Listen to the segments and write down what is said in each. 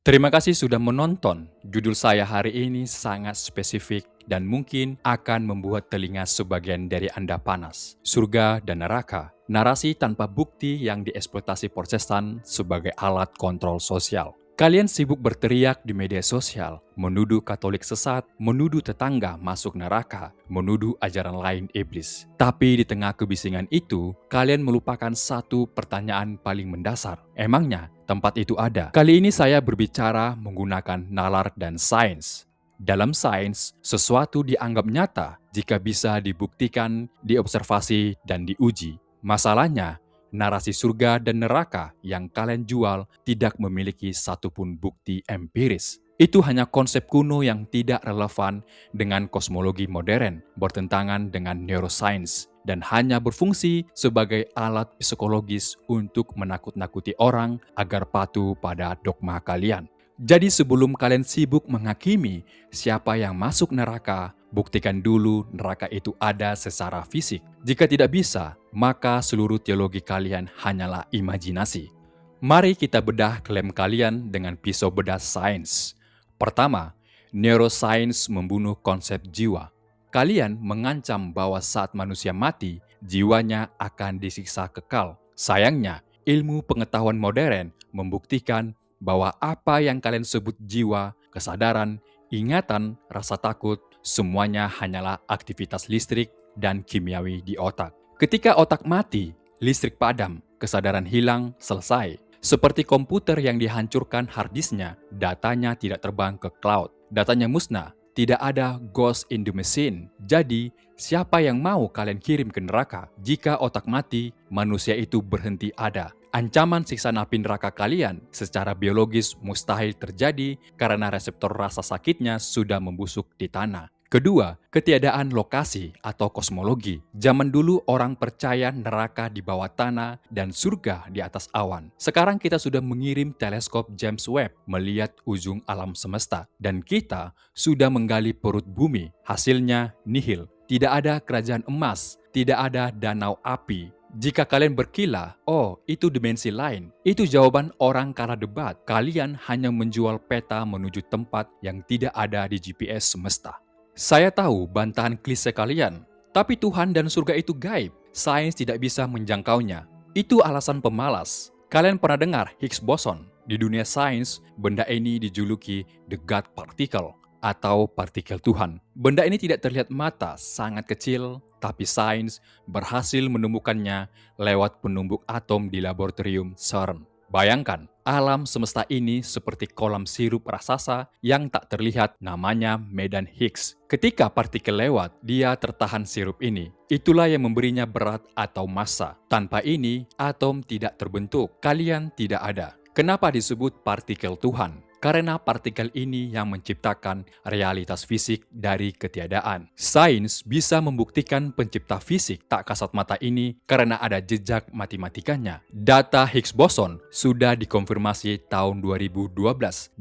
Terima kasih sudah menonton. Judul saya hari ini sangat spesifik dan mungkin akan membuat telinga sebagian dari Anda panas. Surga dan neraka, narasi tanpa bukti yang dieksploitasi Protestan sebagai alat kontrol sosial. Kalian sibuk berteriak di media sosial, menuduh Katolik sesat, menuduh tetangga masuk neraka, menuduh ajaran lain iblis. Tapi di tengah kebisingan itu, kalian melupakan satu pertanyaan paling mendasar. Emangnya tempat itu ada? Kali ini saya berbicara menggunakan nalar dan sains. Dalam sains, sesuatu dianggap nyata jika bisa dibuktikan, diobservasi, dan diuji. Masalahnya, narasi surga dan neraka yang kalian jual tidak memiliki satupun bukti empiris. Itu hanya konsep kuno yang tidak relevan dengan kosmologi modern, bertentangan dengan neuroscience, dan hanya berfungsi sebagai alat psikologis untuk menakut-nakuti orang agar patuh pada dogma kalian. Jadi sebelum kalian sibuk menghakimi siapa yang masuk neraka, buktikan dulu neraka itu ada secara fisik. Jika tidak bisa, maka seluruh teologi kalian hanyalah imajinasi. Mari kita bedah klaim kalian dengan pisau bedah sains. Pertama, neuroscience membunuh konsep jiwa. Kalian mengancam bahwa saat manusia mati, jiwanya akan disiksa kekal. Sayangnya, ilmu pengetahuan modern membuktikan bahwa apa yang kalian sebut jiwa, kesadaran, ingatan, rasa takut, semuanya hanyalah aktivitas listrik dan kimiawi di otak. Ketika otak mati, listrik padam, kesadaran hilang, selesai. Seperti komputer yang dihancurkan harddisknya, datanya tidak terbang ke cloud. Datanya musnah, tidak ada ghost in the machine. Jadi, siapa yang mau kalian kirim ke neraka? Jika otak mati, manusia itu berhenti ada. Ancaman siksa api neraka kalian secara biologis mustahil terjadi karena reseptor rasa sakitnya sudah membusuk di tanah. Kedua, ketiadaan lokasi atau kosmologi. Zaman dulu orang percaya neraka di bawah tanah dan surga di atas awan. Sekarang kita sudah mengirim teleskop James Webb melihat ujung alam semesta. Dan kita sudah menggali perut bumi. Hasilnya nihil. Tidak ada kerajaan emas, tidak ada danau api. Jika kalian berkilah, oh itu dimensi lain. Itu jawaban orang kalah debat. Kalian hanya menjual peta menuju tempat yang tidak ada di GPS semesta. Saya tahu bantahan klise kalian, tapi Tuhan dan surga itu gaib. Sains tidak bisa menjangkaunya. Itu alasan pemalas. Kalian pernah dengar Higgs boson? Di dunia sains, benda ini dijuluki the God particle atau partikel Tuhan. Benda ini tidak terlihat mata, sangat kecil, tapi sains berhasil menemukannya lewat penumbuk atom di laboratorium CERN. Bayangkan, alam semesta ini seperti kolam sirup raksasa yang tak terlihat, namanya medan Higgs. Ketika partikel lewat, dia tertahan sirup ini. Itulah yang memberinya berat atau massa. Tanpa ini, atom tidak terbentuk, kalian tidak ada. Kenapa disebut partikel Tuhan? Karena partikel ini yang menciptakan realitas fisik dari ketiadaan. Sains bisa membuktikan pencipta fisik tak kasat mata ini karena ada jejak matematikanya. Data Higgs boson sudah dikonfirmasi tahun 2012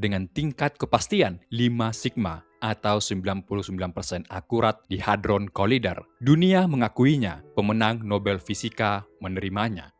dengan tingkat kepastian 5 sigma atau 99% akurat di Hadron Collider. Dunia mengakuinya, pemenang Nobel Fisika menerimanya.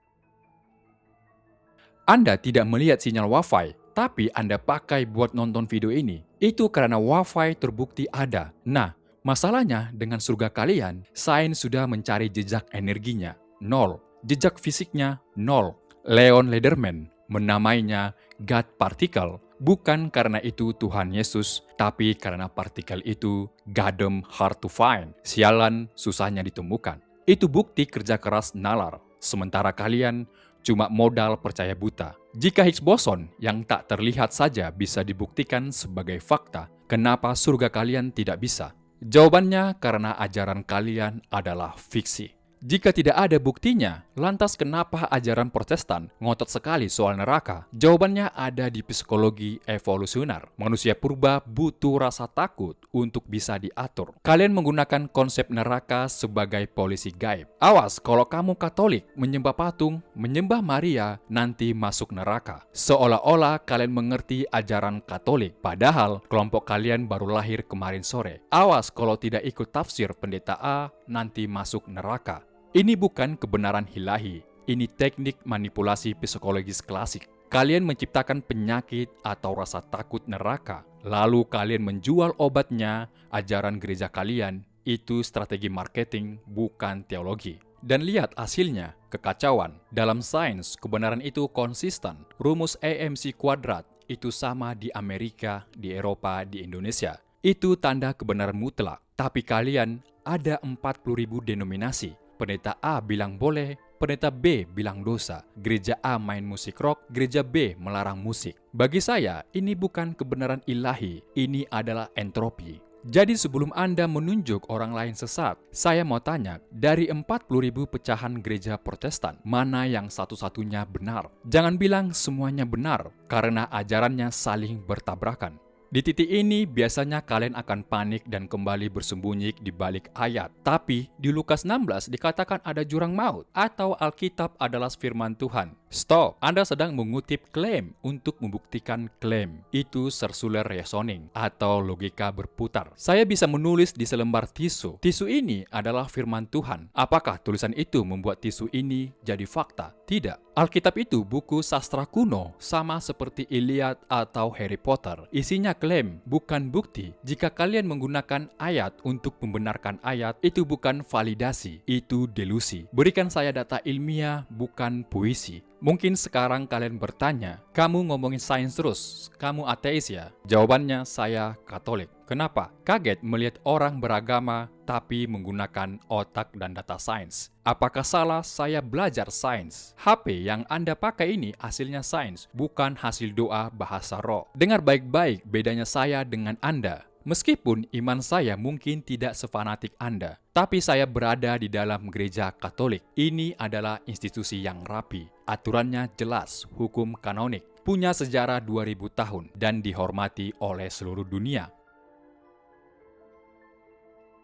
Anda tidak melihat sinyal Wi-Fi, tapi Anda pakai buat nonton video ini. Itu karena Wi-Fi terbukti ada. Nah, masalahnya dengan surga kalian, sains sudah mencari jejak energinya, 0. Jejak fisiknya, 0. Leon Lederman menamainya God Particle, bukan karena itu Tuhan Yesus, tapi karena partikel itu goddamn hard to find. Sialan, susahnya ditemukan. Itu bukti kerja keras nalar. Sementara kalian cuma modal percaya buta. Jika Higgs boson yang tak terlihat saja bisa dibuktikan sebagai fakta, kenapa surga kalian tidak bisa? Jawabannya karena ajaran kalian adalah fiksi. Jika tidak ada buktinya, lantas kenapa ajaran Protestan ngotot sekali soal neraka? Jawabannya ada di psikologi evolusioner. Manusia purba butuh rasa takut untuk bisa diatur. Kalian menggunakan konsep neraka sebagai polisi gaib. Awas kalau kamu Katolik, menyembah patung, menyembah Maria, nanti masuk neraka. Seolah-olah kalian mengerti ajaran Katolik, padahal kelompok kalian baru lahir kemarin sore. Awas kalau tidak ikut tafsir pendeta A, nanti masuk neraka. Ini bukan kebenaran ilahi, ini teknik manipulasi psikologis klasik. Kalian menciptakan penyakit atau rasa takut neraka, lalu kalian menjual obatnya. Ajaran gereja kalian itu strategi marketing, bukan teologi. Dan lihat hasilnya, kekacauan. Dalam sains, kebenaran itu konsisten. Rumus AMC kuadrat itu sama di Amerika, di Eropa, di Indonesia. Itu tanda kebenaran mutlak. Tapi kalian ada 40.000 denominasi. Pendeta A bilang boleh, pendeta B bilang dosa. Gereja A main musik rock, gereja B melarang musik. Bagi saya, ini bukan kebenaran ilahi, ini adalah entropi. Jadi sebelum Anda menunjuk orang lain sesat, saya mau tanya, dari 40.000 pecahan gereja Protestan, mana yang satu-satunya benar? Jangan bilang semuanya benar, karena ajarannya saling bertabrakan. Di titik ini, biasanya kalian akan panik dan kembali bersembunyi di balik ayat. Tapi, di Lukas 16 dikatakan ada jurang maut, atau Alkitab adalah firman Tuhan. Stop! Anda sedang mengutip klaim untuk membuktikan klaim. Itu circular reasoning, atau logika berputar. Saya bisa menulis di selembar tisu. Tisu ini adalah firman Tuhan. Apakah tulisan itu membuat tisu ini jadi fakta? Tidak. Alkitab itu buku sastra kuno, sama seperti Iliad atau Harry Potter. Isinya klaim, bukan bukti. Jika kalian menggunakan ayat untuk membenarkan ayat, itu bukan validasi, itu delusi. Berikan saya data ilmiah, bukan puisi. Mungkin sekarang kalian bertanya, kamu ngomongin sains terus, kamu ateis ya? Jawabannya, saya Katolik. Kenapa? Kaget melihat orang beragama tapi menggunakan otak dan data sains. Apakah salah saya belajar sains? HP yang Anda pakai ini hasilnya sains, bukan hasil doa bahasa roh. Dengar baik-baik bedanya saya dengan Anda. Meskipun iman saya mungkin tidak sefanatik Anda, tapi saya berada di dalam gereja Katolik. Ini adalah institusi yang rapi. Aturannya jelas, hukum kanonik. Punya sejarah 2000 tahun dan dihormati oleh seluruh dunia.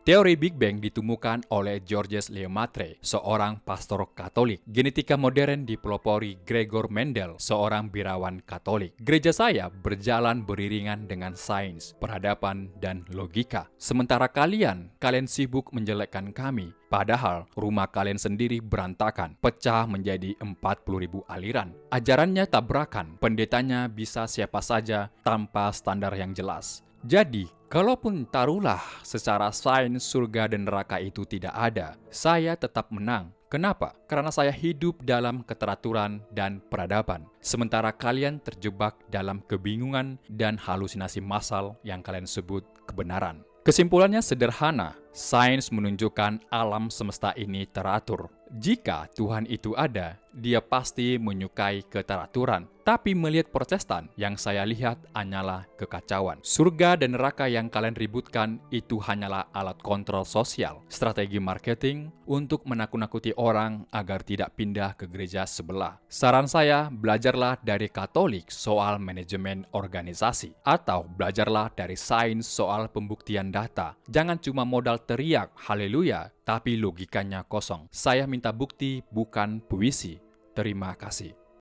Teori Big Bang ditemukan oleh Georges Lemaitre, seorang pastor Katolik. Genetika modern dipelopori Gregor Mendel, seorang birawan Katolik. Gereja saya berjalan beriringan dengan sains, peradaban, dan logika. Sementara kalian sibuk menjelekkan kami. Padahal rumah kalian sendiri berantakan, pecah menjadi 40.000 aliran. Ajarannya tabrakan, pendetanya bisa siapa saja tanpa standar yang jelas. Jadi, kalaupun taruhlah secara sains surga dan neraka itu tidak ada, saya tetap menang. Kenapa? Karena saya hidup dalam keteraturan dan peradaban. Sementara kalian terjebak dalam kebingungan dan halusinasi massal yang kalian sebut kebenaran. Kesimpulannya sederhana, sains menunjukkan alam semesta ini teratur. Jika Tuhan itu ada, Dia pasti menyukai keteraturan. Tapi melihat Protestan, yang saya lihat hanyalah kekacauan. Surga dan neraka yang kalian ributkan itu hanyalah alat kontrol sosial, strategi marketing untuk menakut-nakuti orang agar tidak pindah ke gereja sebelah. Saran saya, belajarlah dari Katolik soal manajemen organisasi, atau belajarlah dari sains soal pembuktian data. Jangan cuma modal teriak haleluya, tapi logikanya kosong. Saya minta bukti, bukan puisi. Terima kasih.